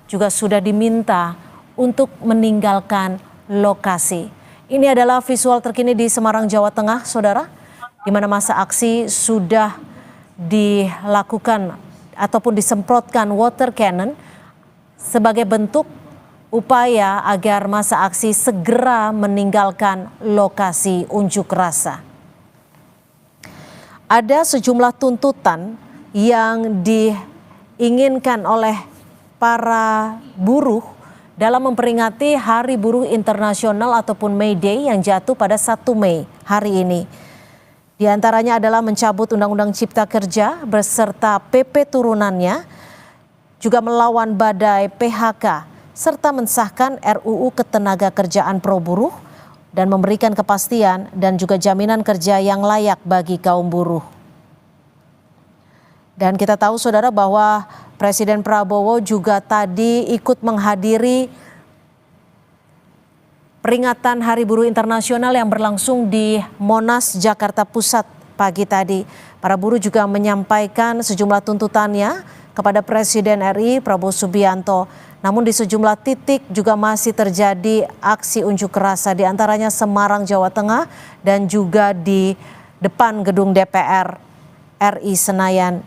juga sudah diminta untuk meninggalkan lokasi. Ini adalah visual terkini di Semarang, Jawa Tengah, saudara, di mana masa aksi sudah dilakukan ataupun disemprotkan water cannon sebagai bentuk upaya agar masa aksi segera meninggalkan lokasi unjuk rasa. Ada sejumlah tuntutan yang diinginkan oleh para buruh dalam memperingati Hari Buruh Internasional ataupun May Day yang jatuh pada 1 Mei hari ini. Di antaranya adalah mencabut Undang-Undang Cipta Kerja beserta PP turunannya, juga melawan badai PHK, serta mensahkan RUU Ketenagakerjaan pro buruh dan memberikan kepastian dan juga jaminan kerja yang layak bagi kaum buruh. Dan kita tahu saudara bahwa Presiden Prabowo juga tadi ikut menghadiri peringatan Hari Buruh Internasional yang berlangsung di Monas, Jakarta Pusat pagi tadi. Para buruh juga menyampaikan sejumlah tuntutannya kepada Presiden RI Prabowo Subianto. Namun di sejumlah titik juga masih terjadi aksi unjuk rasa, di antaranya Semarang, Jawa Tengah, dan juga di depan gedung DPR RI Senayan,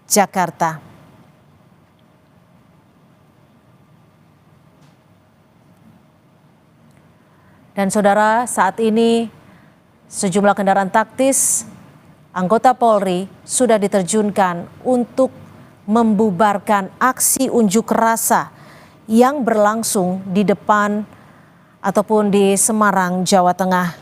Jakarta. Dan saudara, saat ini sejumlah kendaraan taktis anggota Polri sudah diterjunkan untuk membubarkan aksi unjuk rasa yang berlangsung di depan ataupun di Semarang, Jawa Tengah.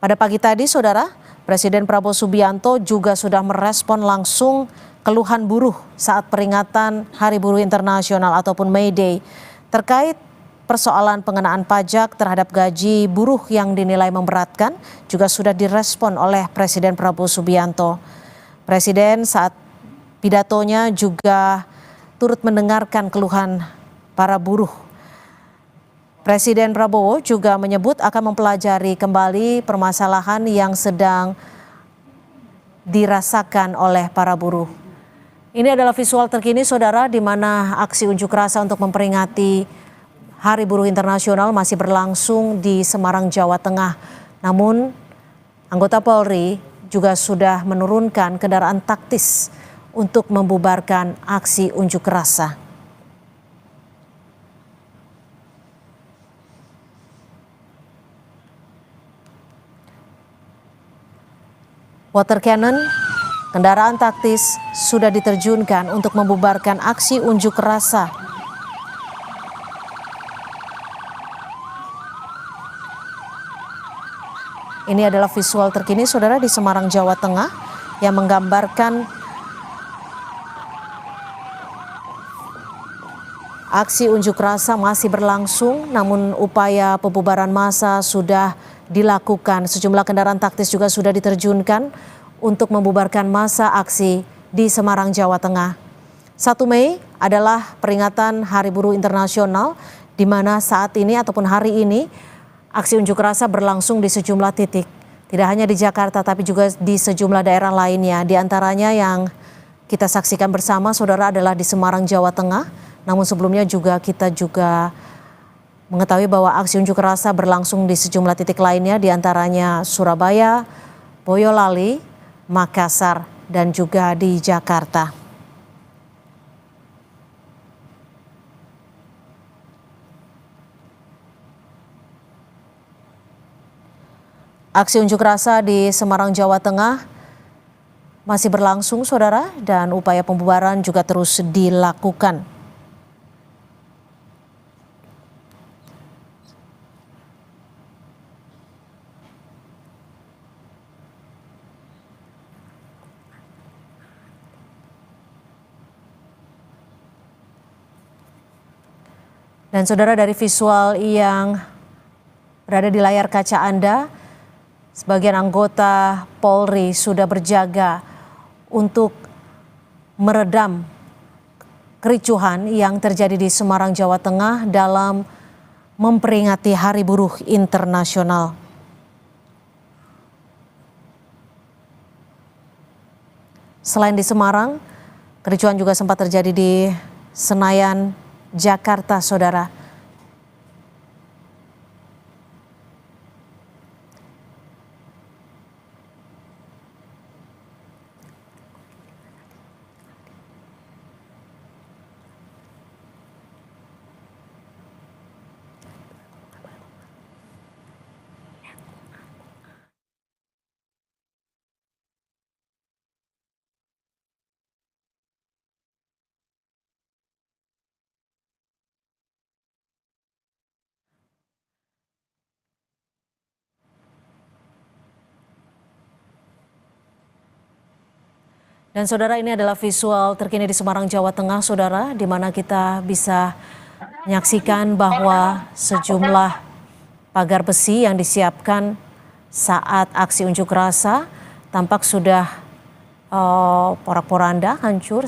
Pada pagi tadi, saudara, Presiden Prabowo Subianto juga sudah merespon langsung keluhan buruh saat peringatan Hari Buruh Internasional ataupun May Day terkait persoalan pengenaan pajak terhadap gaji buruh yang dinilai memberatkan, juga sudah direspon oleh Presiden Prabowo Subianto. Presiden saat pidatonya juga turut mendengarkan keluhan para buruh. Presiden Prabowo juga menyebut akan mempelajari kembali permasalahan yang sedang dirasakan oleh para buruh. Ini adalah visual terkini, saudara, di mana aksi unjuk rasa untuk memperingati Hari Buruh Internasional masih berlangsung di Semarang, Jawa Tengah. Namun anggota Polri juga sudah menurunkan kendaraan taktis untuk membubarkan aksi unjuk rasa. Water cannon, kendaraan taktis sudah diterjunkan untuk membubarkan aksi unjuk rasa. Ini adalah visual terkini, saudara, di Semarang, Jawa Tengah yang menggambarkan aksi unjuk rasa masih berlangsung, namun upaya pembubaran massa sudah dilakukan. Sejumlah kendaraan taktis juga sudah diterjunkan untuk membubarkan massa aksi di Semarang, Jawa Tengah. 1 Mei adalah peringatan Hari Buruh Internasional, di mana saat ini ataupun hari ini aksi unjuk rasa berlangsung di sejumlah titik. Tidak hanya di Jakarta, tapi juga di sejumlah daerah lainnya. Di antaranya yang kita saksikan bersama, saudara, adalah di Semarang, Jawa Tengah. Namun sebelumnya kita juga mengetahui bahwa aksi unjuk rasa berlangsung di sejumlah titik lainnya, di antaranya Surabaya, Boyolali, Makassar, dan juga di Jakarta. Aksi unjuk rasa di Semarang, Jawa Tengah masih berlangsung, saudara, dan upaya pembubaran juga terus dilakukan. Dan saudara, dari visual yang berada di layar kaca Anda, sebagian anggota Polri sudah berjaga untuk meredam kericuhan yang terjadi di Semarang, Jawa Tengah dalam memperingati Hari Buruh Internasional. Selain di Semarang, Kericuhan juga sempat terjadi di Senayan, Jakarta, saudara. Dan saudara, ini adalah visual terkini di Semarang, Jawa Tengah, saudara, di mana kita bisa menyaksikan bahwa sejumlah pagar besi yang disiapkan saat aksi unjuk rasa tampak sudah porak-poranda, hancur,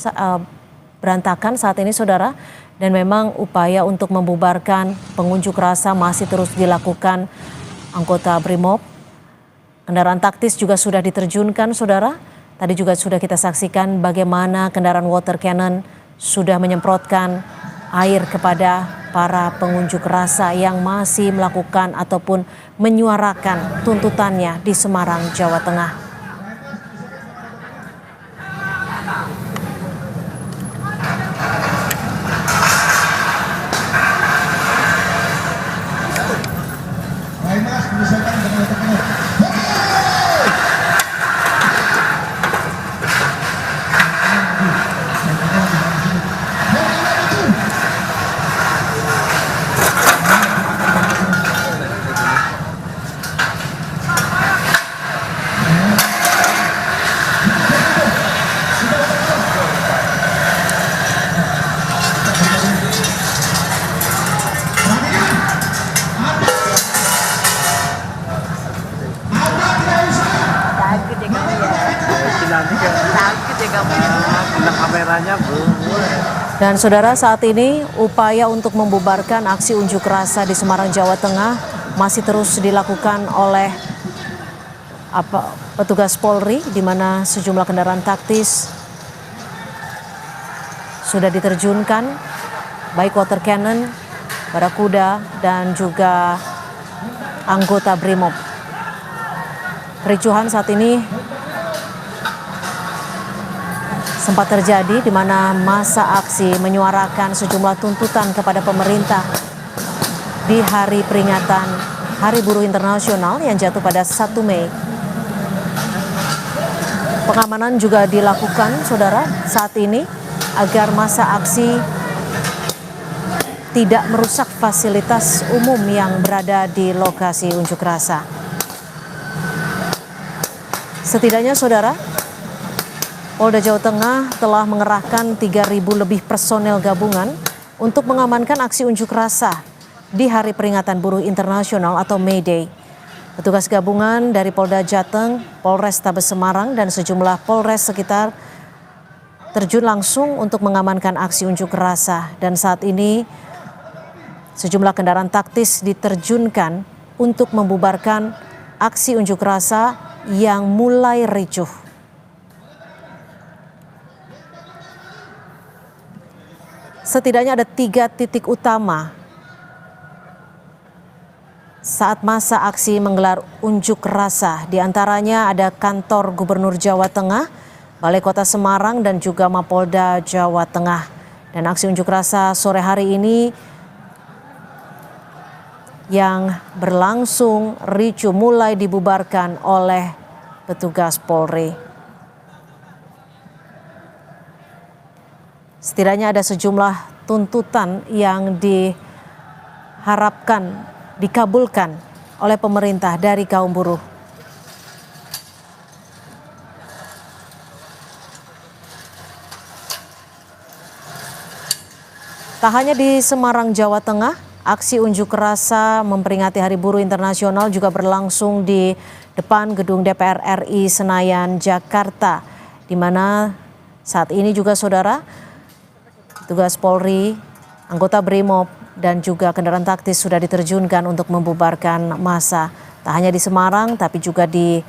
berantakan saat ini, saudara. Dan memang upaya untuk membubarkan pengunjuk rasa masih terus dilakukan anggota Brimob. Kendaraan taktis juga sudah diterjunkan, saudara. Tadi juga sudah kita saksikan bagaimana kendaraan water cannon sudah menyemprotkan air kepada para pengunjuk rasa yang masih melakukan ataupun menyuarakan tuntutannya di Semarang, Jawa Tengah. Dan saudara, saat ini upaya untuk membubarkan aksi unjuk rasa di Semarang, Jawa Tengah masih terus dilakukan oleh petugas Polri, di mana sejumlah kendaraan taktis sudah diterjunkan, baik water cannon, barakuda, dan juga anggota Brimob. Kericuhan saat ini sempat terjadi di mana masa aksi menyuarakan sejumlah tuntutan kepada pemerintah di hari peringatan Hari Buruh Internasional yang jatuh pada 1 Mei. Pengamanan juga dilakukan, saudara, saat ini agar masa aksi tidak merusak fasilitas umum yang berada di lokasi unjuk rasa. Setidaknya, saudara, Polda Jawa Tengah telah mengerahkan 3.000 lebih personel gabungan untuk mengamankan aksi unjuk rasa di Hari Peringatan Buruh Internasional atau May Day. Petugas gabungan dari Polda Jateng, Polrestabes Semarang, dan sejumlah Polres sekitar terjun langsung untuk mengamankan aksi unjuk rasa. Dan saat ini sejumlah kendaraan taktis diterjunkan untuk membubarkan aksi unjuk rasa yang mulai ricuh. Setidaknya ada 3 titik utama saat masa aksi menggelar unjuk rasa. Di antaranya ada kantor Gubernur Jawa Tengah, Balai Kota Semarang, dan juga Mapolda Jawa Tengah. Dan aksi unjuk rasa sore hari ini yang berlangsung ricuh mulai dibubarkan oleh petugas Polri. Setidaknya ada sejumlah tuntutan yang diharapkan dikabulkan oleh pemerintah dari kaum buruh. Tak hanya di Semarang, Jawa Tengah, aksi unjuk rasa memperingati Hari Buruh Internasional juga berlangsung di depan gedung DPR RI Senayan, Jakarta, di mana saat ini juga, saudara, petugas Polri, anggota Brimob, dan juga kendaraan taktis sudah diterjunkan untuk membubarkan massa. Tak hanya di Semarang, tapi juga di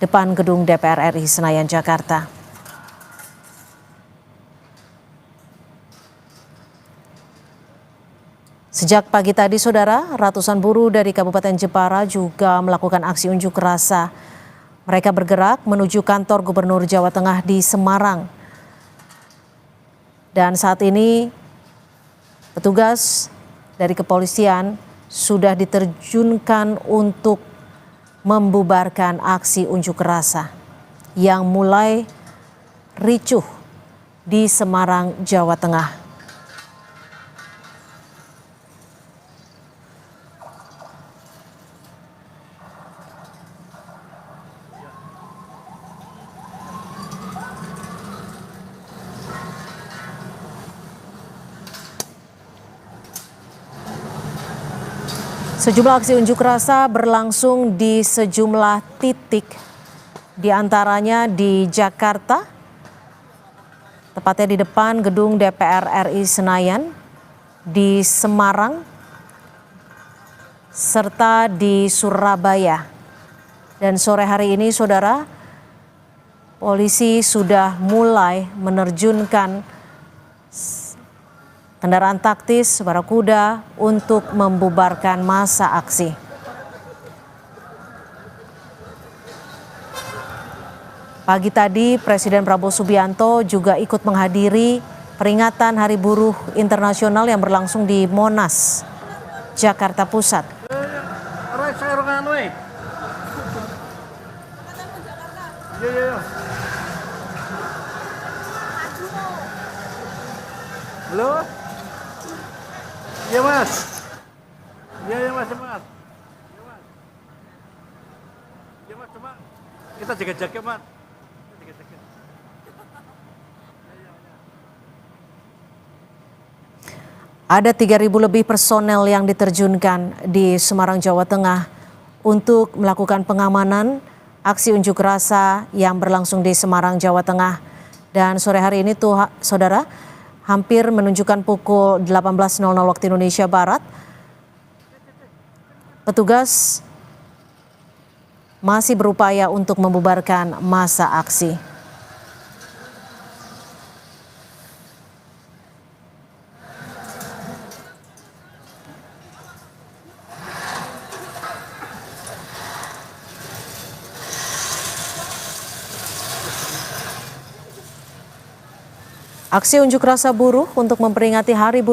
depan gedung DPR RI Senayan, Jakarta. Sejak pagi tadi, saudara, ratusan buruh dari Kabupaten Jepara juga melakukan aksi unjuk rasa. Mereka bergerak menuju kantor Gubernur Jawa Tengah di Semarang. Dan saat ini petugas dari kepolisian sudah diterjunkan untuk membubarkan aksi unjuk rasa yang mulai ricuh di Semarang, Jawa Tengah. Sejumlah aksi unjuk rasa berlangsung di sejumlah titik, di antaranya di Jakarta, tepatnya di depan gedung DPR RI Senayan, di Semarang, serta di Surabaya. Dan sore hari ini, saudara, polisi sudah mulai menerjunkan kendaraan taktis Barakuda untuk membubarkan massa aksi. Pagi tadi Presiden Prabowo Subianto juga ikut menghadiri peringatan Hari Buruh Internasional yang berlangsung di Monas, Jakarta Pusat. Halo? Iya mas. Iya mas. Iya mas, cuma kita jaga-jaga mas. Ada 3.000 lebih personel yang diterjunkan di Semarang, Jawa Tengah untuk melakukan pengamanan aksi unjuk rasa yang berlangsung di Semarang, Jawa Tengah. Dan sore hari ini tuh saudara, hampir menunjukkan pukul 18.00 waktu Indonesia Barat, petugas masih berupaya untuk membubarkan massa aksi. Aksi unjuk rasa buruh untuk memperingati Hari Buruh